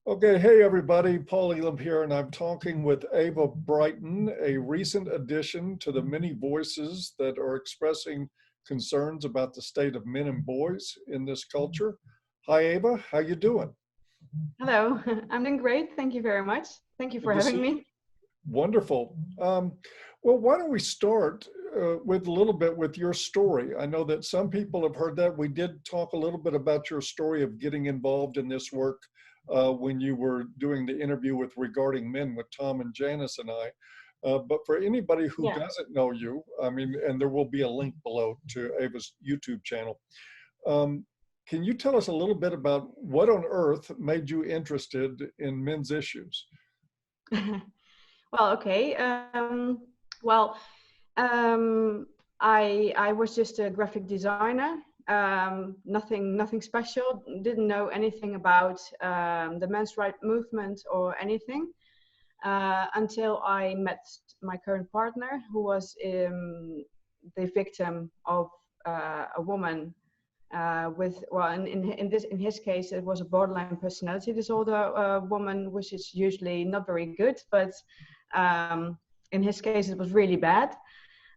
Okay, hey everybody, Paul Elam here, and I'm talking with Ava Brighton, a recent addition to the many voices that are expressing concerns about the state of men and boys in this culture. Hi Ava, how you doing? Hello, I'm doing great. Thank you very much. Thank you Good for to having see you. me. Wonderful. Well, why don't we start with a little bit with your story? I know that some people have heard that. We did talk a little bit about your story of getting involved in this work when you were doing the interview with Regarding Men with Tom and Janice and I. But for anybody who Yeah. doesn't know you, I mean, and there will be a link below to Ava's YouTube channel. Um, can you tell us a little bit about what on earth made you interested in men's issues? Well, okay. Well, um, I was just a graphic designer. Nothing special. Didn't know anything about the men's right movement or anything until I met my current partner, who was the victim of a woman with, well, in his case it was a borderline personality disorder woman, which is usually not very good, but in his case it was really bad.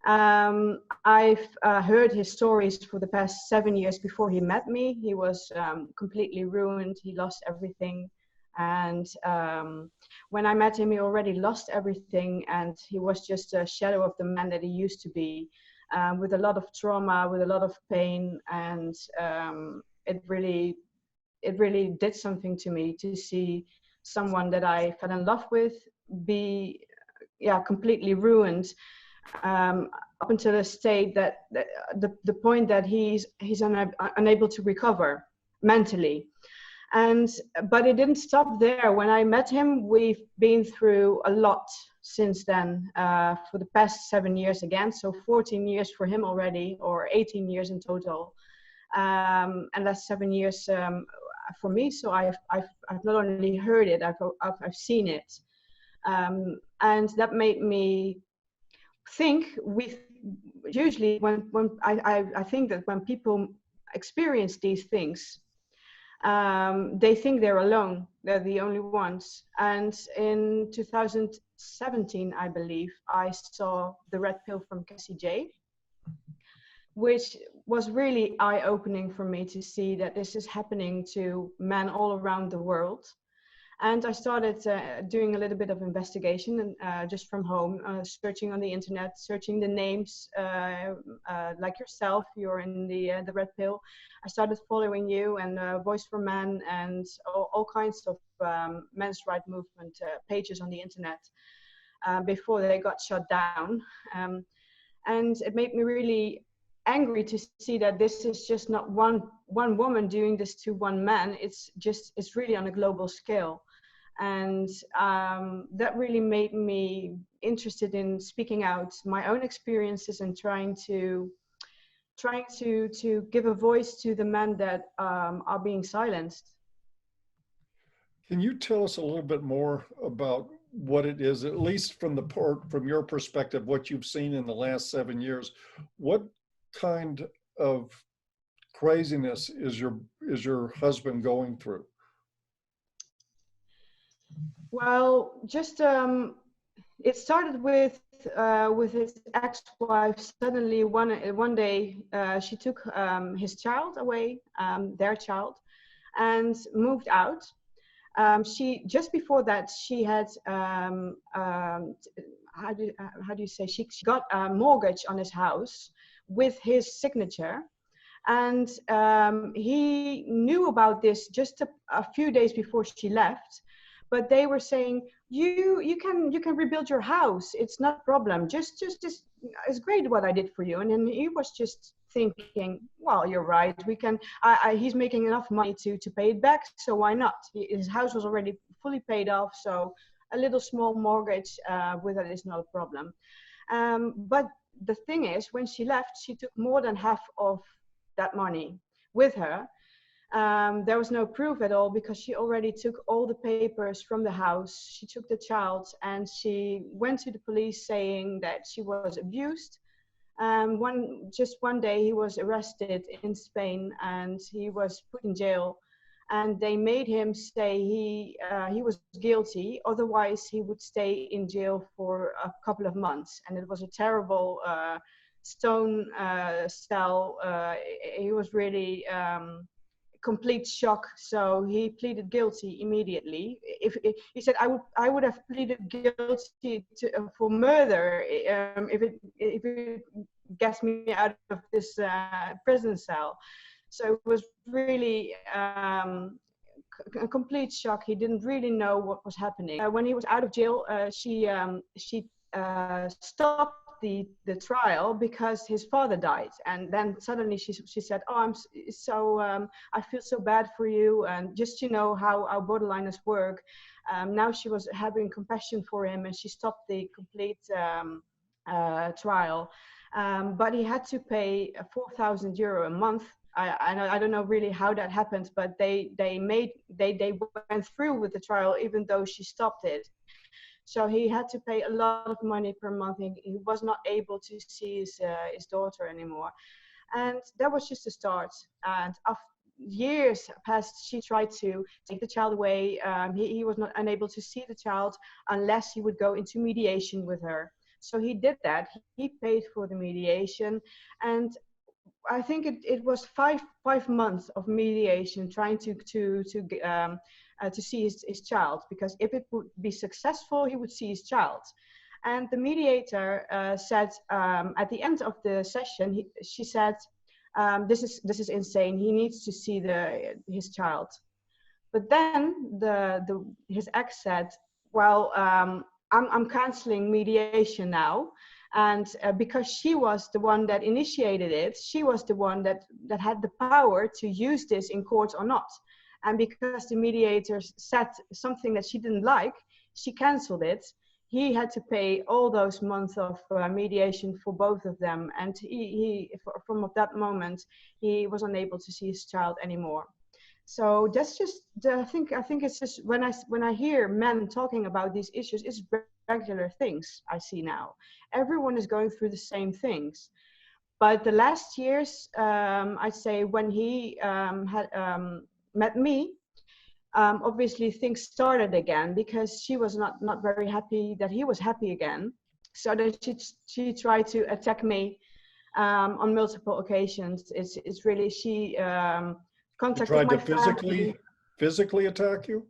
I've heard his stories for the past 7 years before he met me. He was completely ruined. He lost everything. And when I met him, he already lost everything. And he was just a shadow of the man that he used to be, with a lot of trauma, with a lot of pain. And it really did something to me to see someone that I fell in love with be, yeah, completely ruined, up until a state that the point that he's unable to recover mentally. And but it didn't stop there. When I met him, we've been through a lot since then, for the past 7 years again, so 14 years for him already, or 18 years in total, and that's 7 years for me. So I've not only heard it, I've seen it, and that made me think. We usually, when I think that when people experience these things, they think they're alone, they're the only ones. And in 2017, I believe, I saw The Red Pill from Cassie J, which was really eye-opening for me to see that this is happening to men all around the world. And I started doing a little bit of investigation, and just from home, searching on the internet, searching the names, like yourself. You're in the Red Pill. I started following you, and Voice for Men, and all kinds of men's right movement pages on the internet before they got shut down. And it made me really angry to see that this is just not one woman doing this to one man. It's really on a global scale. And that really made me interested in speaking out my own experiences and trying to give a voice to the men that are being silenced. Can you tell us a little bit more about what it is, at least from your perspective, what you've seen in the last 7 years? What kind of craziness is your husband going through? Well, just it started with his ex-wife. Suddenly, one day, she took his child away, their child, and moved out. She just before that, she had how do you say, she got a mortgage on his house with his signature. And he knew about this just a few days before she left. But they were saying, you can rebuild your house. It's not a problem. Just it's great what I did for you. And then he was just thinking, well, you're right. We can. He's making enough money to pay it back. So why not? His house was already fully paid off. So a little small mortgage with it is not a problem. But the thing is, when she left, she took more than half of that money with her. There was no proof at all because she already took all the papers from the house. She took the child and she went to the police saying that she was abused. One day he was arrested in Spain and he was put in jail. and they made him say he was guilty, otherwise he would stay in jail for a couple of months. And it was a terrible stone cell. He was really complete shock, so he pleaded guilty immediately. If he said, I would have pleaded guilty for murder if it gets me out of this prison cell. So it was really a complete shock. He didn't really know what was happening. When he was out of jail, she stopped the trial because his father died. And then suddenly she said, oh, I feel so bad for you. And just to know how our borderliners work, now she was having compassion for him, and she stopped the complete trial. But he had to pay €4,000 a month. I don't know really how that happened, but they went through with the trial even though she stopped it. So he had to pay a lot of money per month. He was not able to see his daughter anymore. And that was just the start. And after years passed, she tried to take the child away. He was not unable to see the child unless he would go into mediation with her. So he did that. He paid for the mediation. And I think it was five months of mediation, trying to see his child, because if it would be successful, he would see his child. And the mediator said at the end of the session, she said, "This is insane. He needs to see his child." But then his ex said, "Well, I'm canceling mediation now." And because she was the one that initiated it, she was the one that had the power to use this in court or not. And because the mediator said something that she didn't like, she canceled it. He had to pay all those months of mediation for both of them. And from that moment, he was unable to see his child anymore. So that's just, I think it's just, when I hear men talking about these issues, it's regular things I see now. Everyone is going through the same things. But the last years, I'd say when he had met me, obviously things started again, because she was not very happy that he was happy again. So then she tried to attack me on multiple occasions. It's really, she contacted my family. Physically attack you?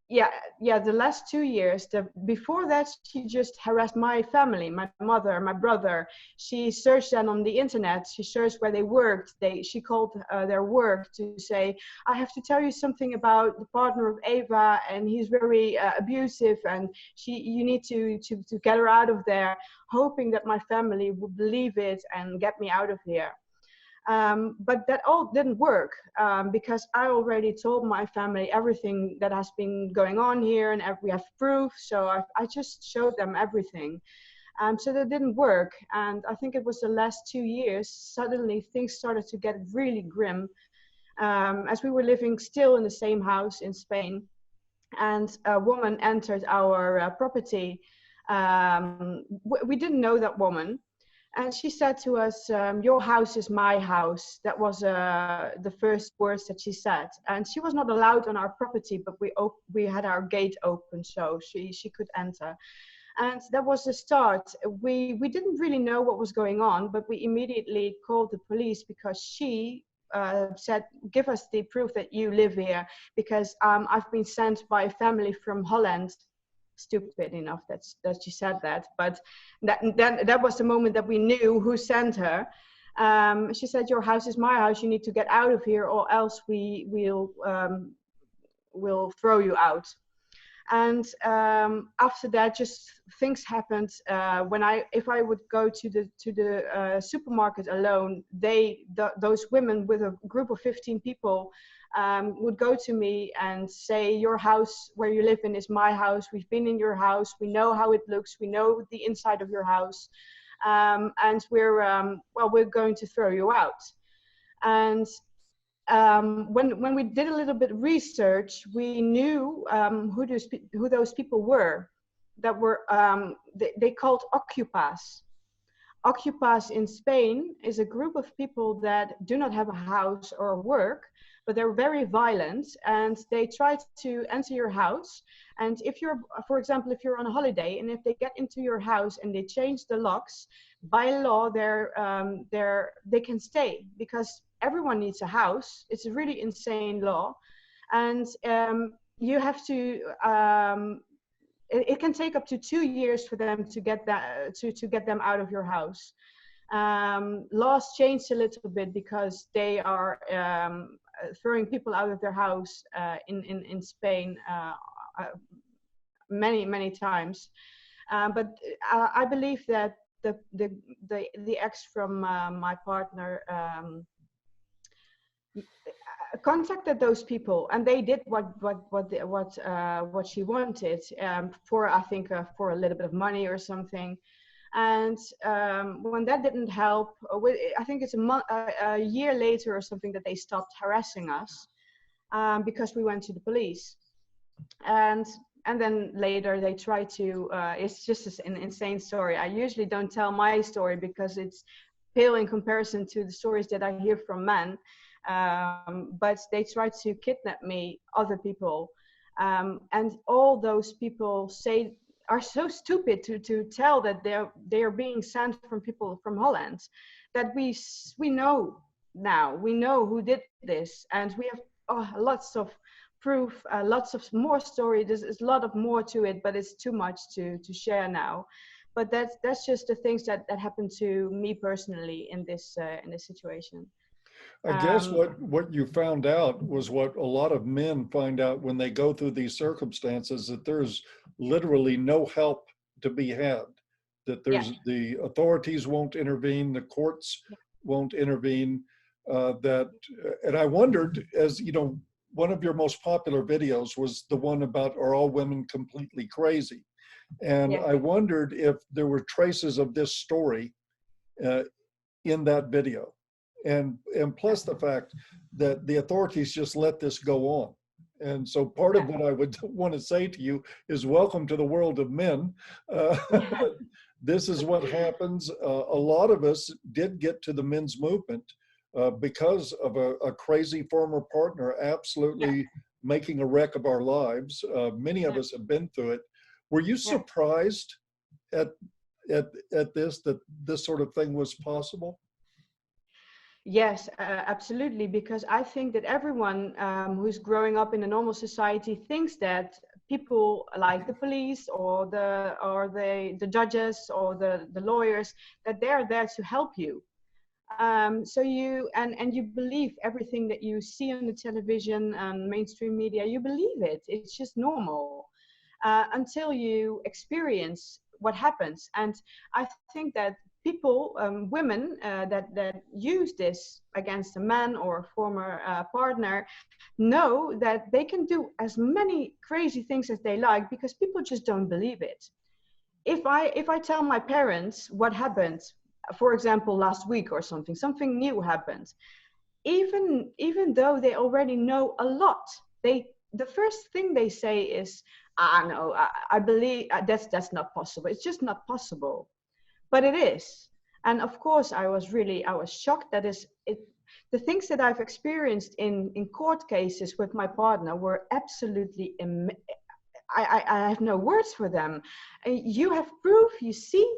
Yeah, the last 2 years. Before that, she just harassed my family, my mother, my brother. She searched them on the internet. She searched where they worked. She called their work to say, "I have to tell you something about the partner of Ava, and he's very abusive, and you need to get her out of there," hoping that my family would believe it and get me out of here. But that all didn't work, because I already told my family everything that has been going on here, and we have proof. So I just showed them everything. So that didn't work. And I think it was the last 2 years, suddenly things started to get really grim, as we were living still in the same house in Spain. And a woman entered our property. We didn't know that woman. And she said to us, "Your house is my house." That was the first words that she said. And she was not allowed on our property, but we had our gate open, so she could enter. And that was the start. We didn't really know what was going on, but we immediately called the police, because she said, "Give us the proof that you live here, because I've been sent by a family from Holland." Stupid enough that she said that, but that was the moment that we knew who sent her. She said, "Your house is my house. You need to get out of here, or else we'll throw you out." And after that, just things happened. If I would go to the supermarket alone, those women with a group of 15 people would go to me and say, "Your house where you live in is my house. We've been in your house. We know how it looks. We know the inside of your house. And we're going to throw you out." And when we did a little bit of research, we knew who those people were. That were they called ocupas. Ocupas in Spain is a group of people that do not have a house or work, but they're very violent, and they try to enter your house. And if you're, for example, if you're on a holiday, and if they get into your house and they change the locks, by law, they can stay, because everyone needs a house. It's a really insane law, and you have to. It can take up to 2 years for them to get that to get them out of your house. Laws changed a little bit because they are throwing people out of their house in Spain many times. But I believe that the ex from my partner contacted those people, and they did what she wanted, for, I think, for a little bit of money or something. And when that didn't help, I think it's a year later or something that they stopped harassing us, because we went to the police. And then later they tried to, it's just an insane story. I usually don't tell my story because it's pale in comparison to the stories that I hear from men. But they tried to kidnap me, other people. And all those people are so stupid to tell that they are being sent from people from Holland, that we know now. We know who did this, and we have lots of proof, lots of more story. There's a lot of more to it, but it's too much to share now. But that's just the things that happened to me personally in this situation. I guess what you found out was what a lot of men find out when they go through these circumstances, that there's literally no help to be had, that the authorities won't intervene, the courts won't intervene, and I wondered, as you know, one of your most popular videos was the one about, are all women completely crazy? And I wondered if there were traces of this story in that video. And plus the fact that the authorities just let this go on. And so part of what I would want to say to you is, welcome to the world of men. This is what happens. A lot of us did get to the men's movement because of a crazy former partner absolutely making a wreck of our lives. Many of us have been through it. Were you surprised at this, that this sort of thing was possible? Yes, absolutely, because I think that everyone who's growing up in a normal society thinks that people like the police or the judges or the lawyers, that they're there to help you. So you believe everything that you see on the television and mainstream media. You believe it. It's just normal until you experience what happens. And I think that people, women that use this against a man or a former partner, know that they can do as many crazy things as they like, because people just don't believe it. If I tell my parents what happened, for example, last week or something new happened, even though they already know a lot, the first thing they say is, no, I believe that's not possible. It's just not possible. But it is. And of course, I was shocked. The things that I've experienced in court cases with my partner were absolutely, I have no words for them. You have proof, you see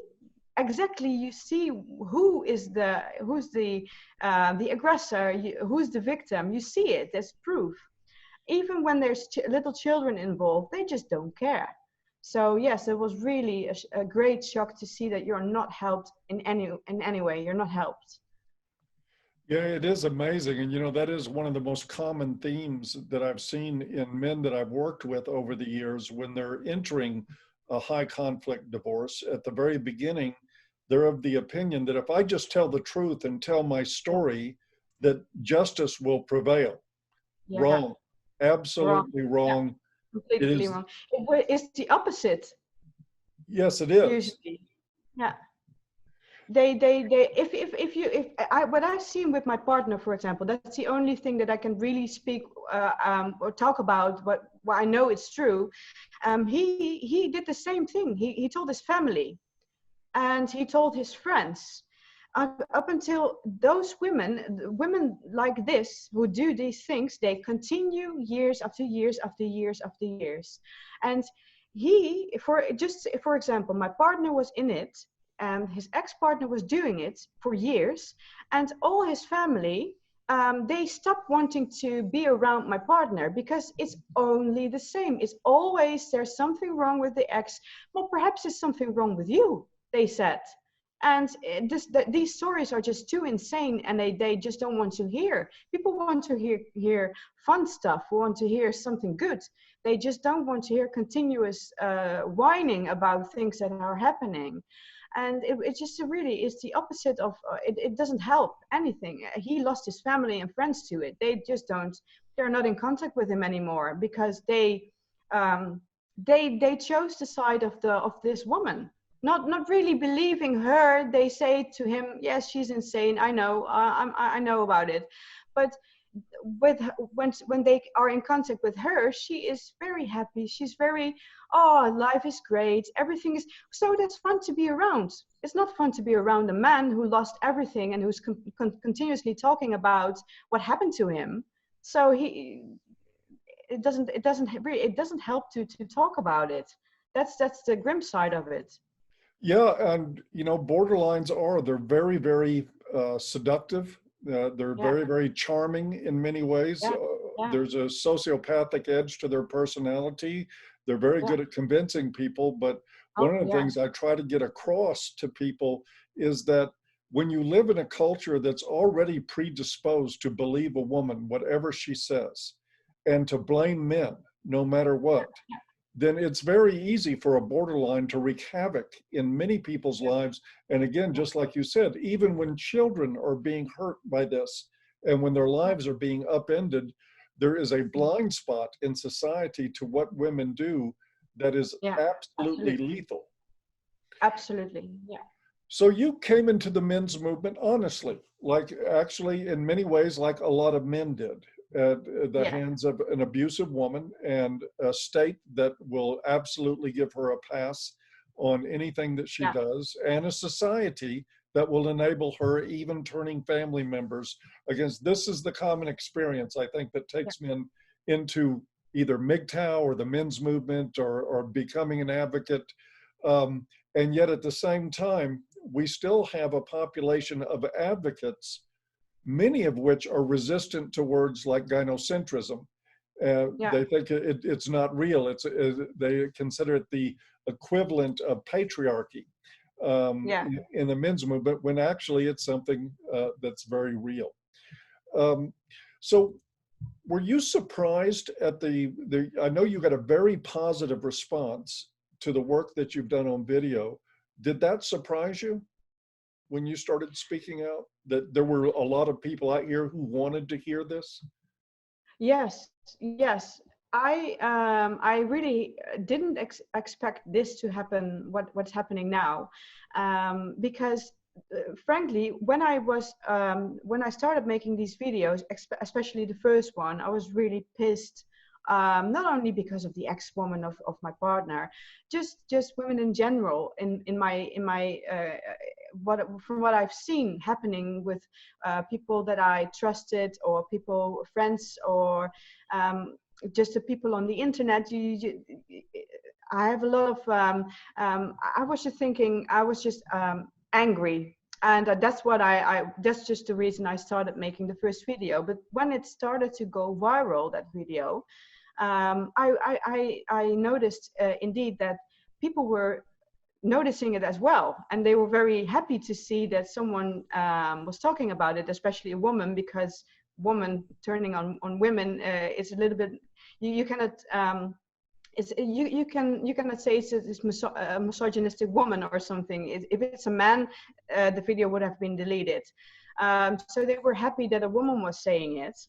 who's the aggressor, who's the victim. You see it, there's proof. Even when there's little children involved, they just don't care. So yes, it was really a great shock to see that you're not helped in any way. You're not helped. Yeah, it is amazing. And you know, that is one of the most common themes that I've seen in men that I've worked with over the years. When they're entering a high conflict divorce, at the very beginning, they're of the opinion that if I just tell the truth and tell my story, that justice will prevail. Yeah. Wrong. Absolutely wrong. Yeah. Completely wrong. It's the opposite. Yes, it is. Usually. Yeah. What I've seen with my partner, for example, that's the only thing that I can really speak or talk about, but I know it's true. He did the same thing. He told his family, and he told his friends. up until those women like this who do these things, they continue years after years after years after years. And for example, my partner was in it, and his ex-partner was doing it for years, and all his family, they stopped wanting to be around my partner because it's only the same. It's always, there's something wrong with the ex. Well, perhaps there's something wrong with you, they said. And these stories are just too insane, and they just don't want to hear. People want to hear fun stuff, want to hear something good. They just don't want to hear continuous whining about things that are happening. And it just really is the opposite of, it doesn't help anything. He lost his family and friends to it. They just don't, they're not in contact with him anymore because they chose the side of this woman. Not really believing her. They say to him, yes, she's insane, I know, I know about it. But when they are in contact with her, she is very happy. She's very, oh, life is great, everything is, so that's fun to be around. It's not fun to be around a man who lost everything and who's continuously talking about what happened to him. So it doesn't help to talk about it. That's the grim side of it. Yeah, and borderlines they're very, very seductive. They're very, very charming in many ways. There's a sociopathic edge to their personality. They're very good at convincing people. But one of the things I try to get across to people is that when you live in a culture that's already predisposed to believe a woman, whatever she says, and to blame men, no matter what, then it's very easy for a borderline to wreak havoc in many people's lives. And again, just like you said, even when children are being hurt by this and when their lives are being upended, there is a blind spot in society to what women do that is absolutely lethal. Absolutely, yeah. So you came into the men's movement honestly, like actually in many ways like a lot of men did, at the hands of an abusive woman and a state that will absolutely give her a pass on anything that she does, and a society that will enable her even turning family members against. This is the common experience, I think, that takes men into either MGTOW or the men's movement or becoming an advocate. And yet at the same time, we still have a population of advocates, many of which are resistant to words like gynocentrism. They think it's not real. They consider it the equivalent of patriarchy in the men's movement, when actually it's something that's very real. So were you surprised at I know you got a very positive response to the work that you've done on video. Did that surprise you when you started speaking out, that there were a lot of people out here who wanted to hear this? Yes. I really didn't expect this to happen, what's happening now, because frankly, when I started making these videos, especially the first one, I was really pissed. Not only because of the ex-woman of my partner, just women in general in my from what I've seen happening with people that I trusted, or friends, or just the people on the internet. I have a lot of I was just thinking, I was just angry. And that's just the reason I started making the first video. But when it started to go viral, that video, I noticed indeed that people were noticing it as well, and they were very happy to see that someone was talking about it, especially a woman, because woman turning on women is a little bit, you cannot you cannot say it's a misogynistic woman or something. If it's a man, the video would have been deleted. So they were happy that a woman was saying it.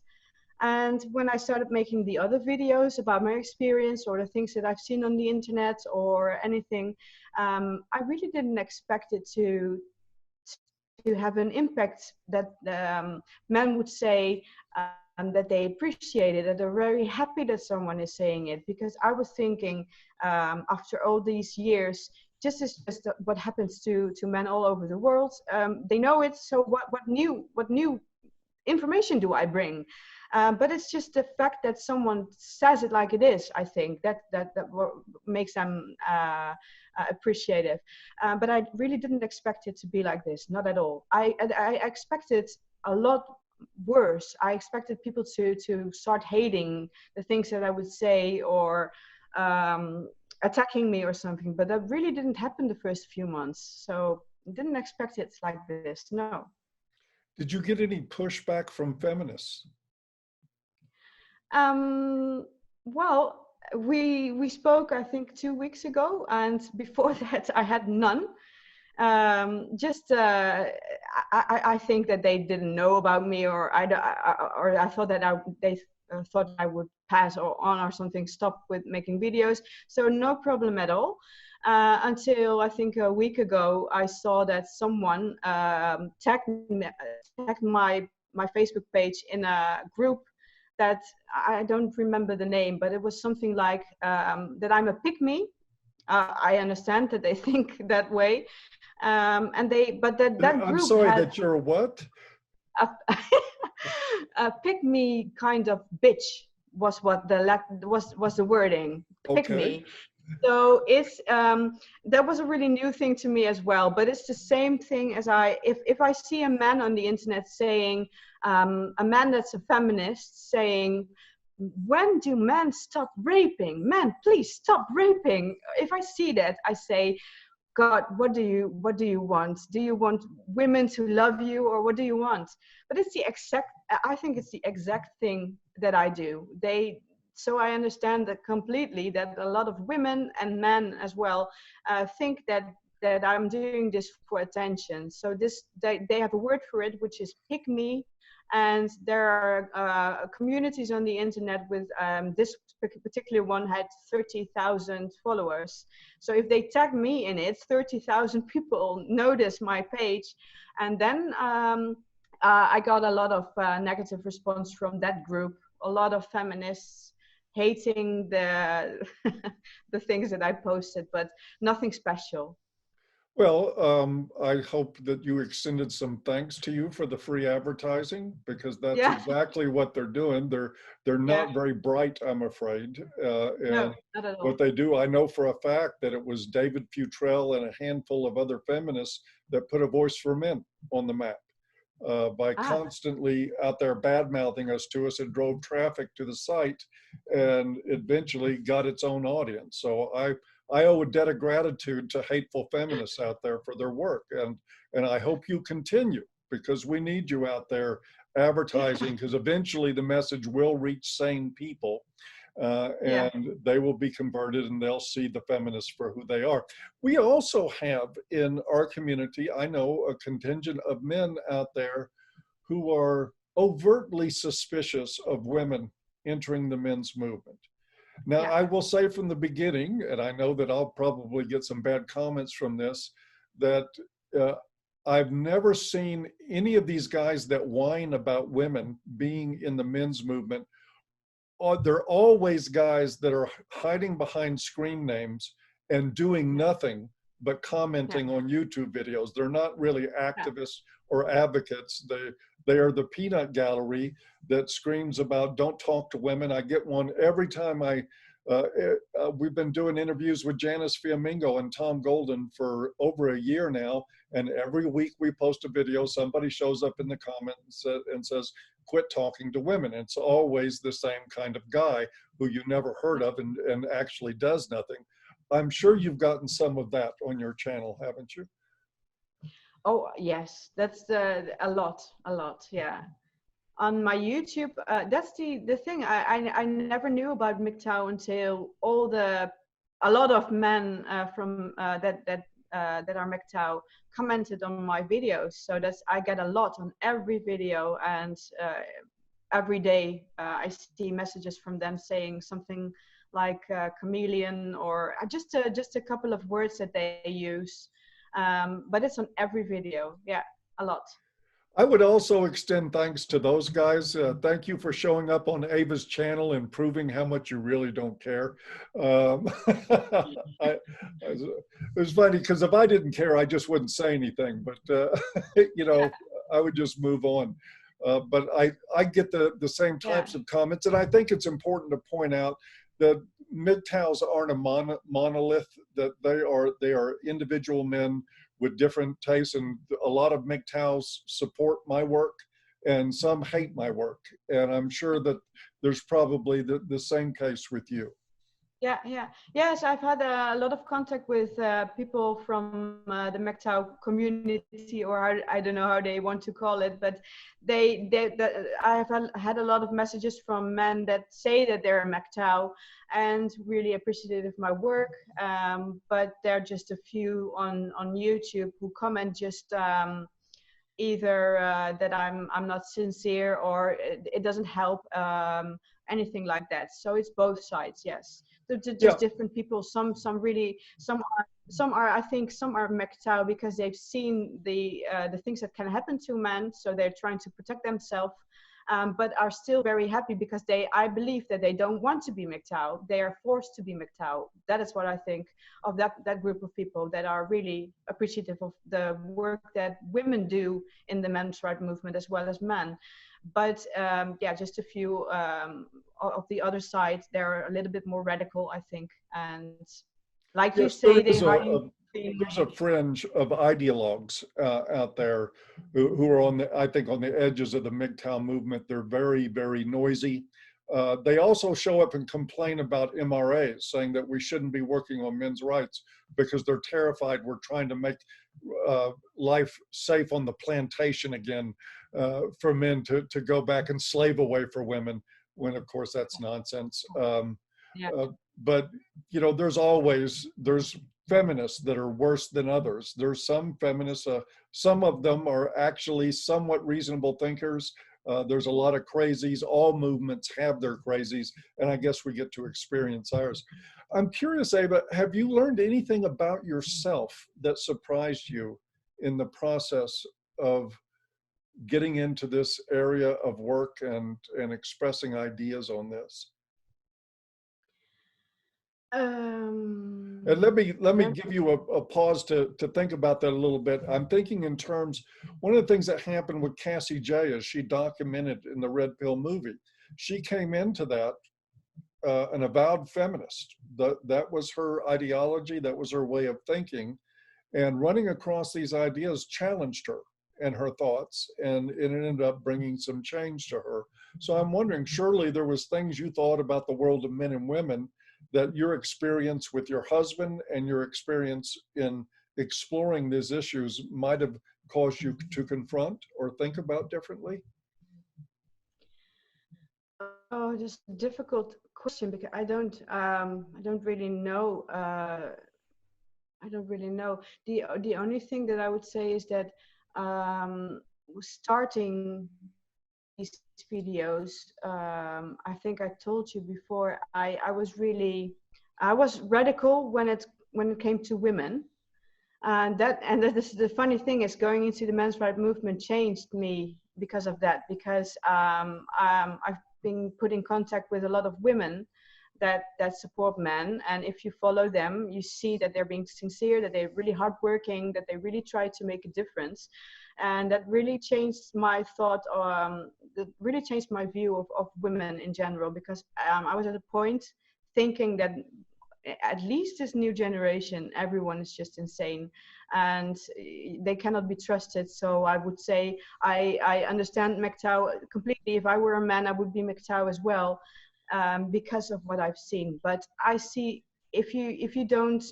And when I started making the other videos about my experience or the things that I've seen on the internet or anything, I really didn't expect it to have an impact that men would say that they appreciate it, that they're very happy that someone is saying it. Because I was thinking, after all these years, just is just what happens to men all over the world. They know it. So what new information do I bring? But it's just the fact that someone says it like it is. I think that what makes them appreciative. But I really didn't expect it to be like this. Not at all. I expected a lot worse. I expected people to start hating the things that I would say, or attacking me or something. But that really didn't happen the first few months. So didn't expect it like this. No. Did you get any pushback from feminists? Well, we spoke, I think, 2 weeks ago, and before that I had none. I think that they didn't know about me, or I thought that they thought I would pass on or something, stop with making videos. So no problem at all. Until I think a week ago, I saw that someone tagged my Facebook page in a group that I don't remember the name, but it was something like that I'm a pick-me. I understand that they think that way, but that I'm group sorry, had that you're what? a, a pick-me kind of bitch was what was the wording. Pick Okay. me. So it's that was a really new thing to me as well. But it's the same thing as if I see a man on the internet saying, a man that's a feminist saying, when do men stop raping? Men, please stop raping. If I see that, I say, God, what do you want? Do you want women to love you, or what do you want? But I think it's the exact thing that I do. So I understand that completely, that a lot of women and men as well think that I'm doing this for attention. So they have a word for it, which is pick me. And there are communities on the internet with this particular one had 30,000 followers. So if they tag me in it, 30,000 people notice my page. And then I got a lot of negative response from that group. A lot of feminists hating the the things that I posted, but nothing special. Well, I hope that you extended some thanks to you for the free advertising, because that's Yeah, exactly what they're doing. They're yeah, not very bright, I'm afraid. no, And not at what all. they do, I know for a fact that it was David Futrell and a handful of other feminists that put a voice for men on the map. By Ah, constantly out there bad mouthing us to us, it drove traffic to the site and eventually got its own audience. So I owe a debt of gratitude to hateful feminists out there for their work, and I hope you continue, because we need you out there advertising, because eventually the message will reach sane people. yeah, And they will be converted, and they'll see the feminists for who they are. We also have in our community, I know, a contingent of men out there who are overtly suspicious of women entering the men's movement. Now, yeah, I will say from the beginning, and I know that I'll probably get some bad comments from this, that uh, I've never seen any of these guys that whine about women being in the men's movement. They're always guys that are hiding behind screen names and doing nothing but yeah, commenting on YouTube videos. They're not really yeah, activists or advocates. They are the peanut gallery that screams about don't talk to women. I get one every time we've been doing interviews with Janice Fiamingo and Tom Golden for over a year now. And every week we post a video, somebody shows up in the comments and says, quit talking to women. And it's always the same kind of guy who you never heard of and actually does nothing. I'm sure you've gotten some of that on your channel, haven't you? oh yes, that's a lot, yeah. On my YouTube, that's the thing. I never knew about MGTOW until a lot of men from that are MGTOW commented on my videos. So I get a lot on every video, and every day I see messages from them saying something like chameleon, or just a couple of words that they use. But it's on every video, yeah, a lot. I would also extend thanks to those guys. Thank you for showing up on Ava's channel and proving how much you really don't care. It was funny because if I didn't care, I just wouldn't say anything. But you know, I would just move on. But I get the same types of comments, and I think it's important to point out that MGTOWs aren't a monolith. That they are individual men with different tastes, and a lot of MGTOWs support my work and some hate my work. And I'm sure that there's probably the same case with you. Yes, I've had a lot of contact with people from the MGTOW community, or I don't know how they want to call it, but I have had a lot of messages from men that say that they're a MGTOW and really appreciative of my work, but there are just a few on YouTube who comment just either that I'm not sincere, or it doesn't help, anything like that. So it's both sides, yes. They're just different people. Some are I think some are MGTOW because they've seen the things that can happen to men, so they're trying to protect themselves, but are still very happy because I believe that they don't want to be MGTOW. They are forced to be MGTOW. That is what I think of that group of people that are really appreciative of the work that women do in the men's rights movement as well as men. But just a few of the other side, they're a little bit more radical, I think. And like you say, there's a fringe of ideologues out there who are I think on the edges of the MGTOW movement. They're very, very noisy. They also show up and complain about MRAs, saying that we shouldn't be working on men's rights because they're terrified we're trying to make life safe on the plantation again for men to go back and slave away for women, when of course that's nonsense. But you know, there's feminists that are worse than others. There's some feminists, some of them are actually somewhat reasonable thinkers. There's a lot of crazies. All movements have their crazies, and I guess we get to experience ours. I'm curious, Ava, have you learned anything about yourself that surprised you in the process of getting into this area of work and expressing ideas on this? And let me give you a pause to think about that a little bit. I'm thinking in terms, one of the things that happened with Cassie J is she documented in the Red Pill movie. She came into that an avowed feminist. That was her ideology, that was her way of thinking, and running across these ideas challenged her and her thoughts, and it ended up bringing some change to her. So I'm wondering, surely there was things you thought about the world of men and women that your experience with your husband and your experience in exploring these issues might have caused you to confront or think about differently? Oh, just a difficult question, because I don't really know. I don't really know. The only thing that I would say is that starting these videos, I think I told you before, I was radical when it came to women, and that is the funny thing, is going into the men's rights movement changed me because of that, because I've been put in contact with a lot of women that support men, and if you follow them, you see that they're being sincere, that they're really hardworking, that they really try to make a difference. And that really changed my thought, that really changed my view of women in general, because I was at a point thinking that at least this new generation, everyone is just insane and they cannot be trusted. So I would say I understand MGTOW completely. If I were a man, I would be MGTOW as well, because of what I've seen. But I see, if you don't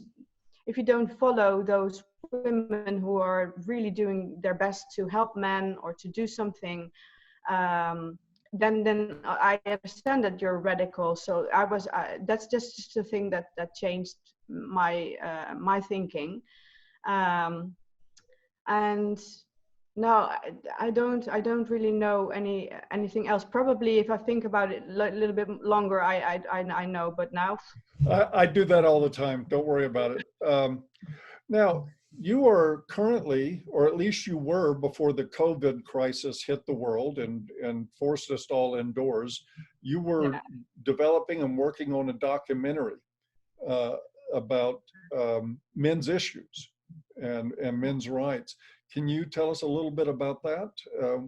follow those women who are really doing their best to help men or to do something, then I understand that you're radical. So that's just the thing that changed my thinking, and no, I don't really know anything else. Probably if I think about it a little bit longer, I know, but now I do that all the time. Don't worry about it. Now, you are currently, or at least you were before the COVID crisis hit the world and forced us all indoors, you were Yeah. developing and working on a documentary uh, about men's issues and men's rights. Can you tell us a little bit about that,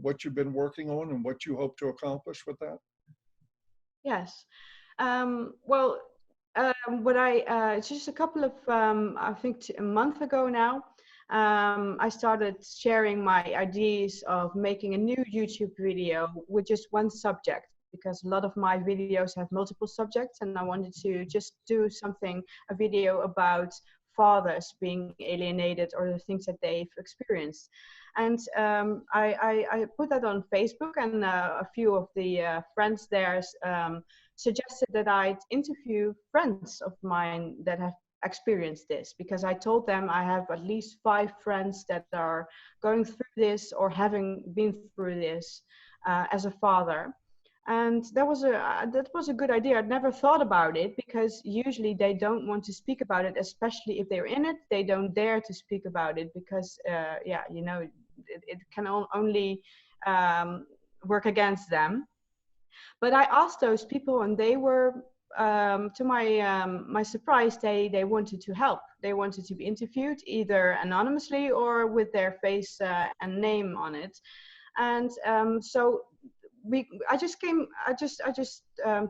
what you've been working on and what you hope to accomplish with that? Yes. Well, what just a couple of, I think a month ago now, I started sharing my ideas of making a new YouTube video with just one subject, because a lot of my videos have multiple subjects, and I wanted to just do something, a video about fathers being alienated or the things that they've experienced. And I put that on Facebook, and a few of the friends there suggested that I'd interview friends of mine that have experienced this, because I told them I have at least 5 friends that are going through this or having been through this as a father. And that was a good idea. I'd never thought about it, because usually they don't want to speak about it, especially if they're in it. They don't dare to speak about it because, yeah, you know, it can only work against them. But I asked those people, and they were, to my surprise, they wanted to help. They wanted to be interviewed either anonymously or with their face and name on it. And so I just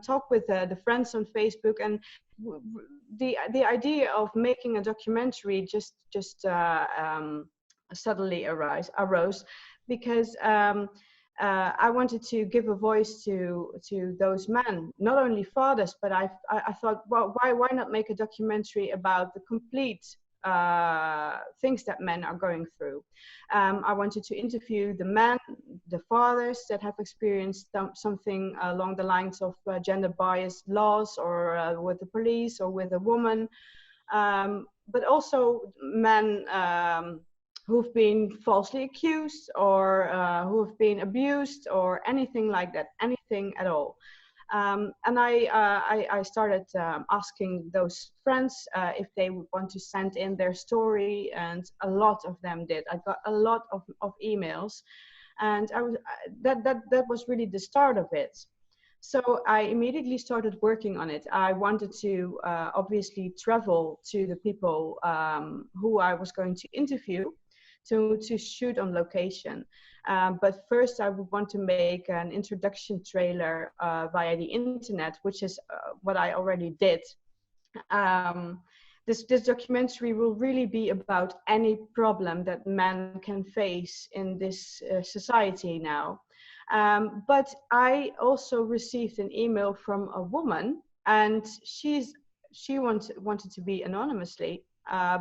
talked with the friends on Facebook, and the idea of making a documentary just suddenly arose, because I wanted to give a voice to those men, not only fathers, but I thought, well, why not make a documentary about the complete things that men are going through. I wanted to interview the men, the fathers that have experienced something along the lines of gender biased laws, or with the police, or with a woman, but also men who've been falsely accused, or who have been abused, or anything like that, anything at all. And I started asking those friends if they would want to send in their story, and a lot of them did. I got a lot of emails, and that was really the start of it. So I immediately started working on it. I wanted to obviously travel to the people who I was going to interview, to shoot on location. But first I would want to make an introduction trailer via the internet, which is what I already did. This documentary will really be about any problem that men can face in this society now. But I also received an email from a woman, and she wanted to be anonymously,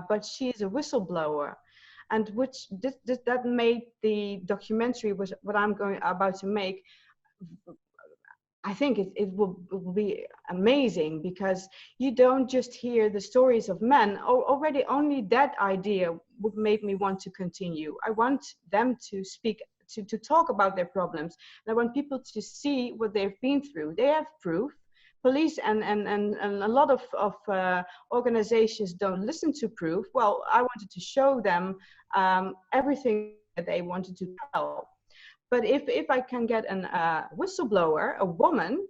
but she's a whistleblower, and which that made the documentary, was what I'm about to make. I think it will be amazing, because you don't just hear the stories of men. Already only that idea would make me want to continue. I want them to speak, to talk about their problems. And I want people to see what they've been through. They have proof. Police and a lot of organizations don't listen to proof. Well, I wanted to show them everything that they wanted to tell. But if I can get a whistleblower, a woman,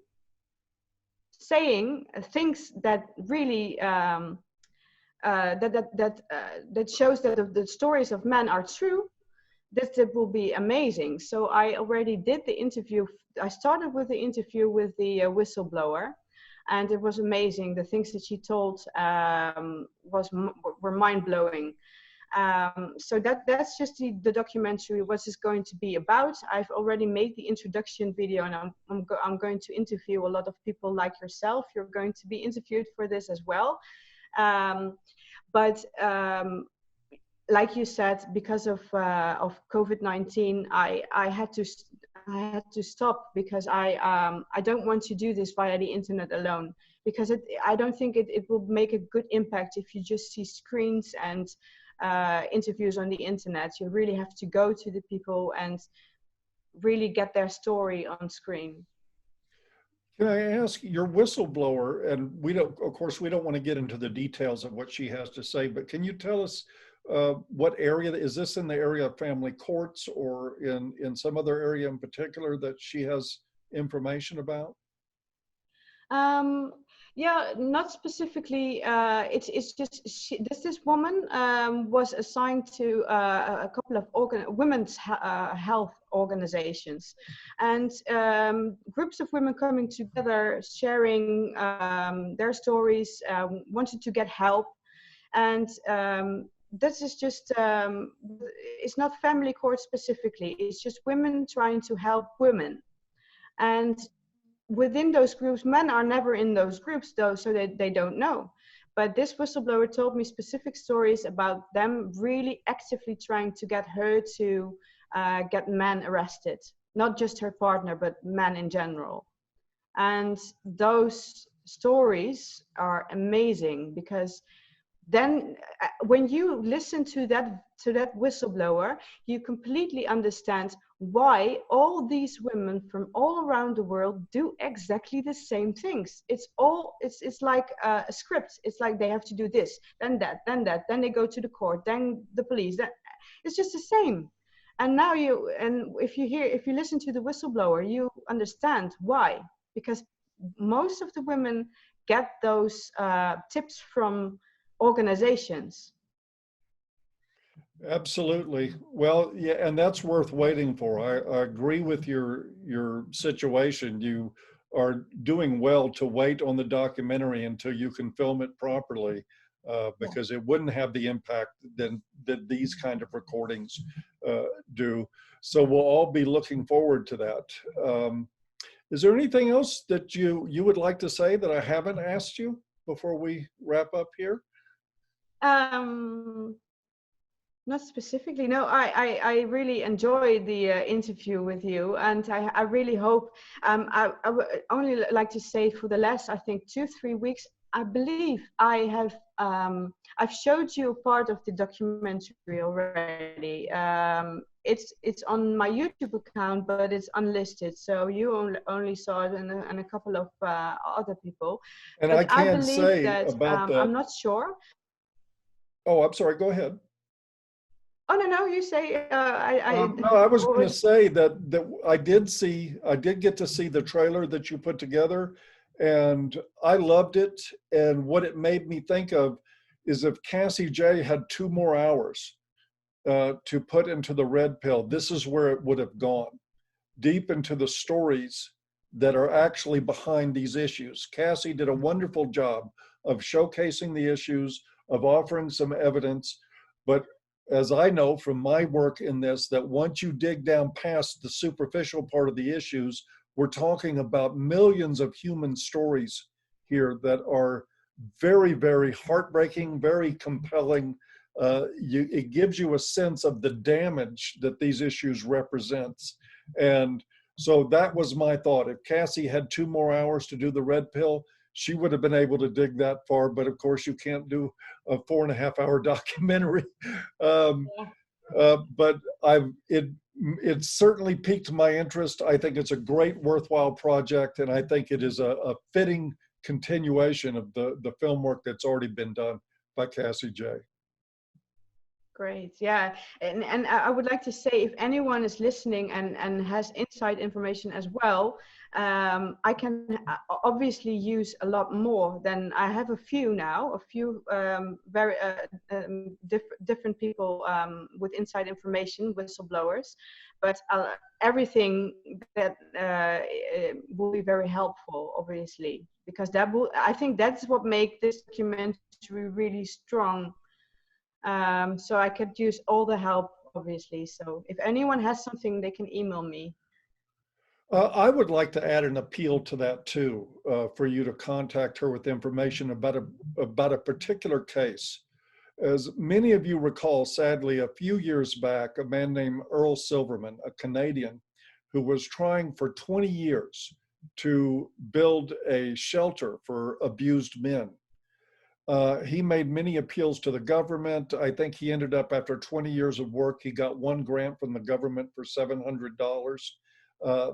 saying things that really that shows that the stories of men are true, that will be amazing. So I already did the interview. I started with the interview with the whistleblower, and it was amazing. The things that she told were mind-blowing. So that's just the documentary, what it's going to be about. I've already made the introduction video, and I'm going to interview a lot of people like yourself. You're going to be interviewed for this as well. But like you said, because of COVID-19, I had to stop, because I don't want to do this via the internet alone, because I don't think it will make a good impact if you just see screens and interviews on the internet. You really have to go to the people and really get their story on screen. Can I ask, your whistleblower, and we don't, of course, we don't want to get into the details of what she has to say, but can you tell us what area? Is this in the area of family courts or in some other area in particular that she has information about? Um, yeah, not specifically. It's just this woman was assigned to a couple of women's health organizations, and groups of women coming together, sharing their stories, wanted to get help, and this is just it's not family court specifically. It's just women trying to help women, and within those groups, men are never in those groups though, so they don't know. But this whistleblower told me specific stories about them really actively trying to get her to get men arrested, not just her partner, but men in general. And those stories are amazing, because then when you listen to that whistleblower, you completely understand why all these women from all around the world do exactly the same things. It's like a script. It's like they have to do this, then that, then that, then they go to the court, then the police. It's just the same. And now if you listen to the whistleblower, you understand why. Because most of the women get those tips from organizations. Absolutely. Well, yeah, and that's worth waiting for. I agree with your situation. You are doing well to wait on the documentary until you can film it properly, because it wouldn't have the impact that these kind of recordings do. So we'll all be looking forward to that. Is there anything else that you would like to say that I haven't asked you before we wrap up here? Not specifically. No, I really enjoyed the interview with you, and I really hope. I would only like to say, for the last, I think, 2-3 weeks, I believe I've showed you part of the documentary already. It's on my YouTube account, but it's unlisted, so you only saw it, and a couple of other people. And But I I can believe say that about that. I'm not sure. Oh, I'm sorry. Go ahead. Oh no, you say. No, I was going to say that I did get to see the trailer that you put together, and I loved it. And what it made me think of is if Cassie J had 2 more hours to put into the red pill, this is where it would have gone, deep into the stories that are actually behind these issues. Cassie did a wonderful job of showcasing the issues, of offering some evidence, but as I know from my work in this, that once you dig down past the superficial part of the issues, we're talking about millions of human stories here that are very, very heartbreaking, very compelling. It gives you a sense of the damage that these issues represents. And so that was my thought. If Cassie had 2 more hours to do the red pill, she would have been able to dig that far, but of course you can't do a 4.5 hour documentary. But it certainly piqued my interest. I think it's a great, worthwhile project, and I think it is a fitting continuation of the film work that's already been done by Cassie J. Great, yeah, and I would like to say, if anyone is listening and has inside information as well, I can obviously use a lot more than I have. A few very different people with inside information, whistleblowers, but everything that will be very helpful, obviously, because I think that's what makes this documentary really strong. So I could use all the help, obviously. So if anyone has something, they can email me. I would like to add an appeal to that too, for you to contact her with information about a particular case. As many of you recall, sadly, a few years back, a man named Earl Silverman, a Canadian, who was trying for 20 years to build a shelter for abused men. He made many appeals to the government. I think he ended up, after 20 years of work, he got one grant from the government for $700.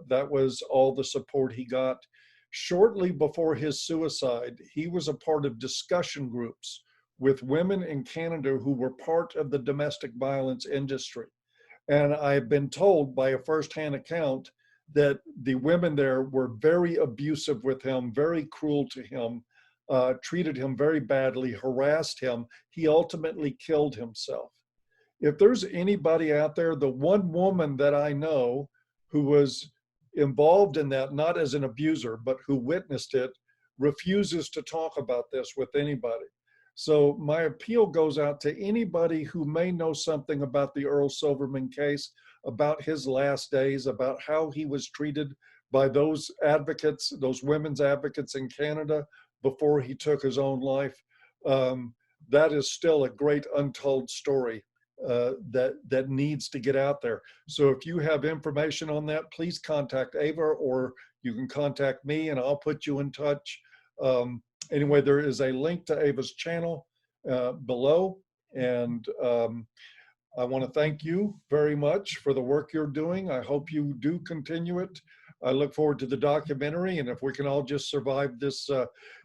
That was all the support he got. Shortly before his suicide, he was a part of discussion groups with women in Canada who were part of the domestic violence industry. And I've been told by a firsthand account that the women there were very abusive with him, very cruel to him, treated him very badly, harassed him. He ultimately killed himself. If there's anybody out there, the one woman that I know who was involved in that, not as an abuser, but who witnessed it, refuses to talk about this with anybody. So my appeal goes out to anybody who may know something about the Earl Silverman case, about his last days, about how he was treated by those advocates, those women's advocates in Canada before he took his own life. That is still a great untold story that needs to get out there. So if you have information on that, please contact Ava, or you can contact me and I'll put you in touch. Anyway, there is a link to Ava's channel below. And I want to thank you very much for the work you're doing. I hope you do continue it. I look forward to the documentary, and if we can all just survive this,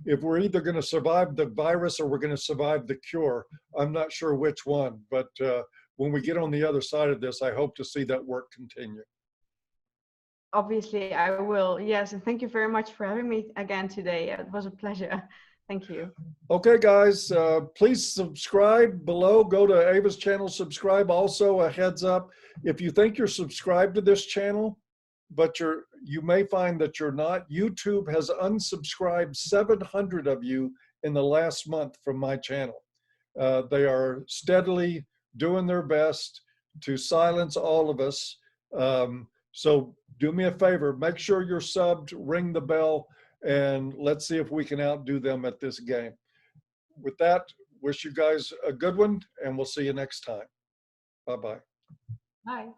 if we're either going to survive the virus or we're going to survive the cure, I'm not sure which one, but when we get on the other side of this, I hope to see that work continue. Obviously, I will. Yes, and thank you very much for having me again today. It was a pleasure. Thank you. Okay, guys, please subscribe below. Go to Ava's channel, subscribe. Also, a heads up, if you think you're subscribed to this channel, but you may find that you're not, YouTube has unsubscribed 700 of you in the last month from my channel. They are steadily doing their best to silence all of us. So do me a favor, make sure you're subbed, ring the bell, and let's see if we can outdo them at this game. With that, wish you guys a good one, and we'll see you next time. Bye-bye. Bye.